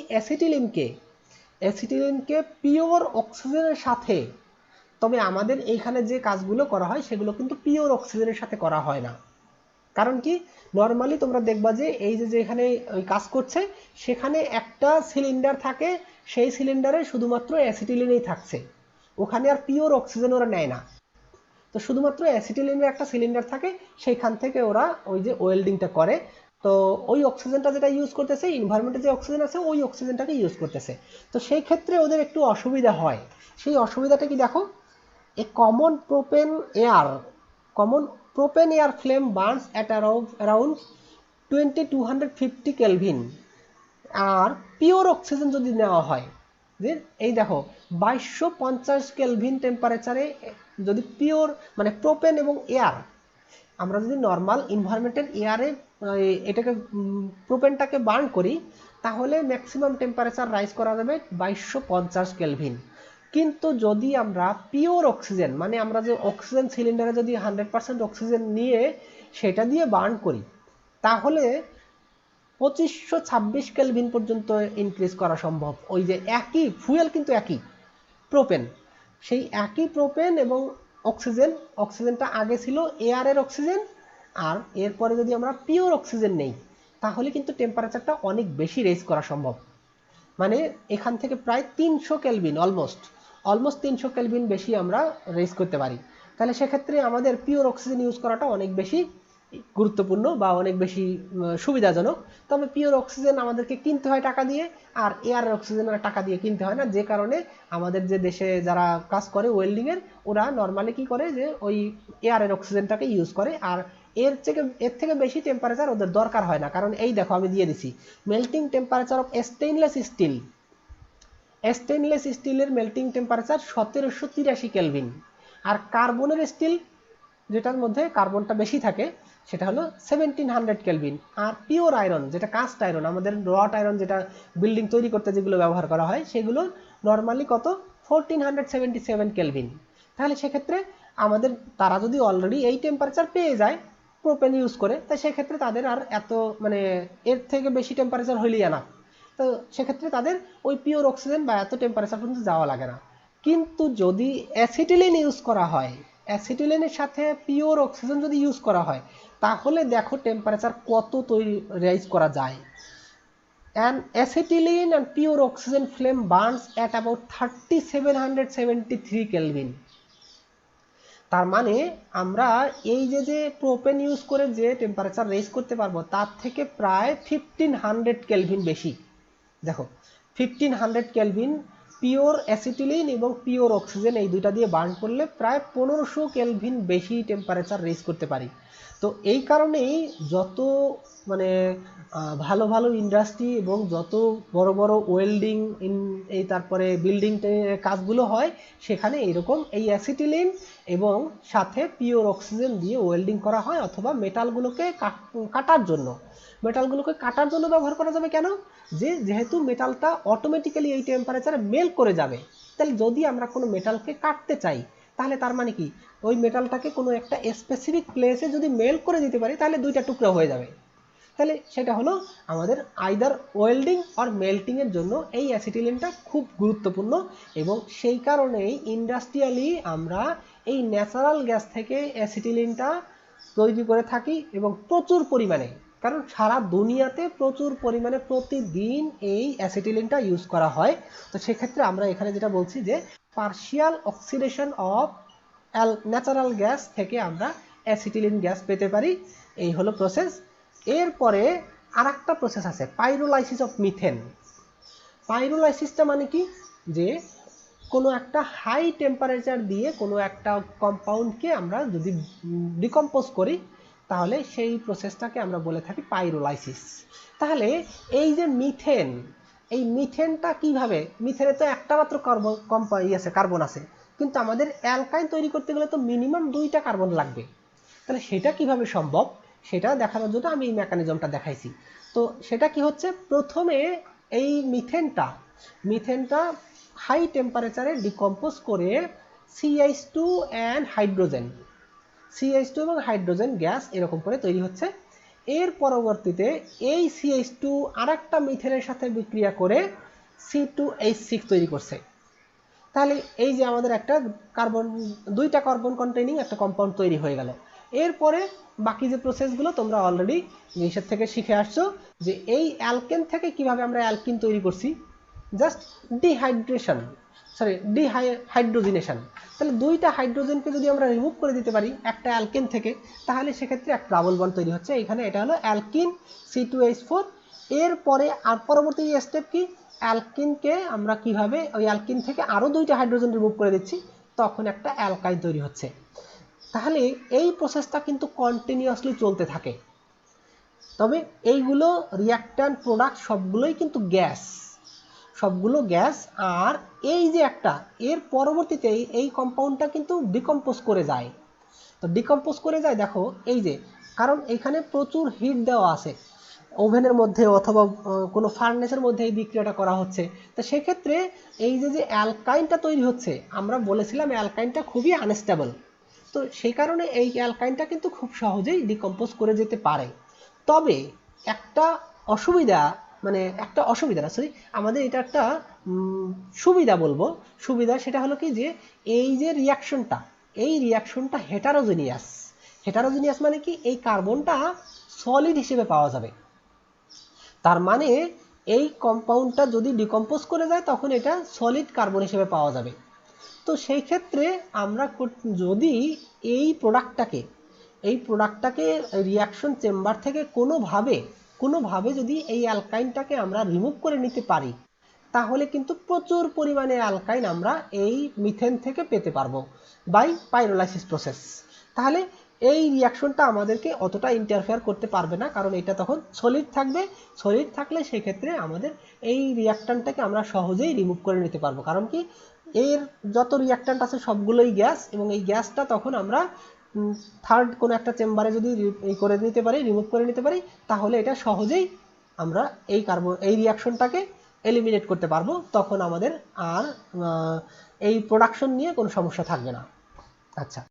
অ্যাসিটিলিনকে পিওর অক্সিজেনের সাথে, তবে আমাদের এইখানে যে কাজগুলো করা হয় সেগুলো কিন্তু পিওর অক্সিজেনের সাথে করা হয় না। কারণ কি, নর্মালি তোমরা দেখবা যে এই যে এখানে ওই কাজ করছে সেখানে একটা সিলিন্ডার থাকে, সেই সিলিন্ডারে শুধুমাত্র অ্যাসিটিলিনই থাকছে, ওখানে আর পিওর অক্সিজেন ওরা নেয় না। তো শুধুমাত্র অ্যাসিটিলিনের একটা সিলিন্ডার থাকে, সেইখান থেকে ওরা ওই যে ওয়েল্ডিংটা করে। তো ওই অক্সিজেনটা যেটা ইউজ করতেছে, এনভায়রনমেন্টে যে অক্সিজেন আছে ওই অক্সিজেনটাকে ইউজ করতেছে। তো সেই ক্ষেত্রে ওদের একটু অসুবিধা হয়। সেই অসুবিধাটা কি দেখো, A common propane air flame burns at around 2250 Kelvin, আর পিওর অক্সিজেন যদি নেওয়া হয়, যে এই দেখো 2250 কেলভিন টেম্পারেচারে যদি পিওর মানে প্রোপেন এবং এয়ার, আমরা যদি নর্মাল এনভায়রনমেন্টের এয়ারে এটাকে প্রোপেনটাকে বার্ন করি তাহলে ম্যাক্সিমাম টেম্পারেচার রাইজ করা যাবে 2250 কেলভিন। কিন্তু যদি আমরা পিওর অক্সিজেন মানে আমরা যে অক্সিজেন সিলিন্ডারে যদি 100% অক্সিজেন নিয়ে সেটা দিয়ে বার্ন করি তাহলে 2526 কেলভিন পর্যন্ত ইনক্রিজ করা সম্ভব। ওই যে একই ফুয়েল কিন্তু একই প্রোপেন, সেই একই প্রোপেন এবং অক্সিজেন, অক্সিজেনটা আগে ছিল এয়ারের অক্সিজেন, আর এরপরে যদি আমরা পিওর অক্সিজেন নেই তাহলে কিন্তু টেম্পারেচারটা অনেক বেশি রেজ করা সম্ভব। মানে এখান থেকে প্রায় 300 কেলভিন, অলমোস্ট 300 কেলভিন বেশি আমরা রেজ করতে পারি। তাহলে সেক্ষেত্রে আমাদের পিওর অক্সিজেন ইউজ করাটা অনেক বেশি গুরুত্বপূর্ণ বা অনেক বেশি সুবিধাজনক। তবে পিওর অক্সিজেন আমাদেরকে কিনতে হয় টাকা দিয়ে, আর এয়ারের অক্সিজেন টাকা দিয়ে কিনতে হয় না, যে কারণে আমাদের যে দেশে যারা কাজ করে ওয়েল্ডিংয়ের, ওরা নর্মালি কি করে যে ওই এয়ারের অক্সিজেনটাকে ইউজ করে, আর এর থেকে বেশি টেম্পারেচার ওদের দরকার হয় না। কারণ এই দেখো আমি দিয়ে দিছি melting temperature of stainless steel. Stainless স্টিলের মেল্টিং টেম্পারেচার 1783 কেলভিন, আর কার্বনের স্টিল যেটার মধ্যে কার্বনটা বেশি থাকে সেটা হলো 1700 কেলভিন। আর পিওর আয়রন যেটা কাস্ট আয়রন, আমাদের রড আয়রন যেটা বিল্ডিং তৈরি করতে যেগুলো ব্যবহার করা হয়, সেগুলো নর্মালি কত 1477 কেলভিন। তাহলে সেক্ষেত্রে আমাদের তারা যদি অলরেডি এই টেম্পারেচার পেয়ে যায় প্রোপেন ইউজ করে, তাই সেক্ষেত্রে তাদের আর এত মানে এর থেকে বেশি টেম্পারেচার হইলেই না, তো সেক্ষেত্রে তাদের ওই পিওর অক্সিজেন বা এত টেম্পারেচার পর্যন্ত যাওয়া লাগে না। কিন্তু যদি অ্যাসিটিলিন ইউজ করা হয়, অ্যাসিটিলিনের সাথে পিওর অক্সিজেন যদি ইউজ করা হয়, তাহলে দেখো টেম্পারেচার কত রাইজ করা যায়। An acetylene and pure oxygen flame burns at about 3773 Kelvin. তার মানে আমরা এই যে প্রোপেন ইউজ করে যে টেম্পারেচার রেজ করতে পারবো তার থেকে প্রায় 1500 কেলভিন বেশি। দেখো 1500 কেলভিন পিওর অ্যাসিটিলিন এবং পিওর অক্সিজেন এই দুইটা দিয়ে বার্ন করলে প্রায় 1500 কেলভিন বেশি টেম্পারেচার রেজ করতে পারি। তো এই কারণেই যত মানে ভালো ভালো ইন্ডাস্ট্রি এবং যত বড় বড় ওয়েল্ডিং এই তারপরে বিল্ডিং কাজগুলো হয়, সেখানে এরকম এই অ্যাসিটিলিন এবং সাথে পিওর অক্সিজেন দিয়ে ওয়েল্ডিং করা হয়, অথবা মেটালগুলোকে কাটার জন্য ব্যবহার করা যাবে। কেন? যেহেতু মেটালটা অটোমেটিক্যালি এই টেম্পারেচারে মেল্ট করে যাবে, তাহলে যদি আমরা কোনো মেটালকে কাটতে চাই তাহলে তার মানে কি ওই মেটালটাকে কোনো একটা স্পেসিফিক প্লেসে যদি মেল্ট করে দিতে পারি তাহলে দুইটা টুকরো হয়ে যাবে। তাহলে সেটা হলো আমাদের আইদার ওয়েল্ডিং আর মেল্টিং এর জন্য এই অ্যাসিটিলিনটা খুব গুরুত্বপূর্ণ, এবং সেই কারণেই ইন্ডাস্ট্রিয়ালি আমরা এই ন্যাচারাল গ্যাস থেকে অ্যাসিটিলিনটা তৈরি করে থাকি এবং প্রচুর পরিমাণে, কারণ সারা দুনিয়াতে প্রচুর পরিমাণে প্রতিদিন এই অ্যাসিটিলিনটা ইউজ করা হয়। তো সেক্ষেত্রে আমরা এখানে যেটা বলছি যে partial oxidation of natural gas থেকে আমরা অ্যাসিটিলিন গ্যাস পেতে পারি। এই হলো প্রসেস। এরপরে আরেকটা প্রসেস আছে, পাইরোলাইসিস অফ মিথেন। পাইরোলাইসিসটা মানে কি, যে কোনো একটা হাই টেম্পারেচার দিয়ে কোনো একটা কম্পাউন্ডকে আমরা যদি ডিকম্পোজ করি তাহলে সেই প্রসেসটাকে আমরা বলে থাকি পাইরোলাইসিস। তাহলে এই যে মিথেন, এই মিথেনটা কিভাবে, মিথেনে তো একটা মাত্র কার্বন আছে, কিন্তু আমাদের অ্যালকাইন তৈরি করতে গেলে তো মিনিমাম 2টা কার্বন লাগবে। তাহলে সেটা কিভাবে সম্ভব সেটা দেখানোর জন্য আমি এই মেকানিজমটা দেখাইছি। তো সেটা কি হচ্ছে, প্রথমে এই মিথেনটা হাই টেম্পারেচারে ডিকম্পোজ করে CH2 অ্যান্ড হাইড্রোজেন, CH2 এবং হাইড্রোজেন গ্যাস এরকম করে তৈরি হচ্ছে। এর পরবর্তীতে এই CH2 আরেকটা মিথেনের সাথে বিক্রিয়া করে C2H6 তৈরি করছে। তাহলে এই যে আমাদের একটা কার্বন, 2টা কার্বন কন্টেইনিং একটা কম্পাউন্ড তৈরি হয়ে গেল। এরপরে বাকি যে প্রসেসগুলো তোমরা অলরেডি নিচের থেকে শিখে আসছো, যে এই অ্যালকেন থেকে কিভাবে আমরা অ্যালকিন তৈরি করছি, জাস্ট ডিহাইড্রোজিনেশন। তাহলে 2টা হাইড্রোজেনকে যদি আমরা রিমুভ করে দিতে পারি একটা অ্যালকেন থেকে, তাহলে সেক্ষেত্রে একটা ডাবল বন্ড তৈরি হচ্ছে। এখানে এটা হলো অ্যালকিন C2H4। এরপরে আর পরবর্তী স্টেপ কি, অ্যালকিনকে আমরা কিভাবে ওই অ্যালকিন থেকে আরও 2টা হাইড্রোজেন রিমুভ করে দিচ্ছি, তখন একটা অ্যালকাইন তৈরি হচ্ছে। তাহলে এই প্রসেসটা কিন্তু কন্টিনিউয়াসলি চলতে থাকে। তবে এইগুলো রিঅ্যাক্ট্যান্ট প্রোডাক্ট সবগুলোই কিন্তু গ্যাস, সবগুলো গ্যাস। আর এই যে একটা এর পরবর্তীতে এই কম্পাউন্ডটা কিন্তু ডিকম্পোজ করে যায়। তো ডিকম্পোজ করে যায় দেখো এই যে, কারণ এখানে প্রচুর হিট দেওয়া আছে ওভেনের মধ্যে অথবা কোনো ফার্নেসের মধ্যে এই বিক্রিয়াটা করা হচ্ছে। তো সেক্ষেত্রে এই যে অ্যালকাইনটা তৈরি হচ্ছে, আমরা বলেছিলাম অ্যালকাইনটা খুবই আনস্টেবল, তো সেই কারণে এই অ্যালকাইনটা কিন্তু খুব সহজেই ডিকম্পোজ করে যেতে পারে। তবে একটা অসুবিধা, না সরি, আমাদের এটা একটা সুবিধা বলবো, সুবিধা সেটা হলো কি, যে এই যে রিয়াকশনটা এই রিয়াকশনটা হেটারোজেনিয়াস। হেটারোজেনিয়াস মানে কি, এই কার্বনটা সলিড হিসেবে পাওয়া যাবে। তার মানে এই কম্পাউন্ডটা যদি ডিকম্পোজ করে যায় তখন এটা সলিড কার্বন হিসেবে পাওয়া যাবে। তো সেই ক্ষেত্রে আমরা যদি এই প্রোডাক্টটাকে রিয়াকশন চেম্বার থেকে কোনোভাবে যদি এই অ্যালকাইনটাকে আমরা রিমুভ করে নিতে পারি, তাহলে কিন্তু প্রচুর পরিমাণে অ্যালকাইন আমরা এই মিথেন থেকে পেতে পারবো বাই পাইরোলাইসিস প্রসেস। তাহলে এই রিয়াকশনটা আমাদেরকে অতটা ইন্টারফেয়ার করতে পারবে না, কারণ এটা তখন সলিড থাকবে। সলিড থাকলে সেক্ষেত্রে আমাদের এই রিয়াকট্যান্টটাকে আমরা সহজেই রিমুভ করে নিতে পারবো। কারণ কি, এর যত রিয়াকট্যান্ট আছে সবগুলোই গ্যাস, এবং এই গ্যাসটা তখন আমরা থার্ড কোনো একটা চেম্বারে যদি করে নিতে পারি, রিমুভ করে নিতে পারি, তাহলে এটা সহজেই আমরা এই রিয়াকশনটাকে এলিমিনেট করতে পারবো। তখন আমাদের আর এই প্রোডাকশন নিয়ে কোনো সমস্যা থাকবে না। আচ্ছা।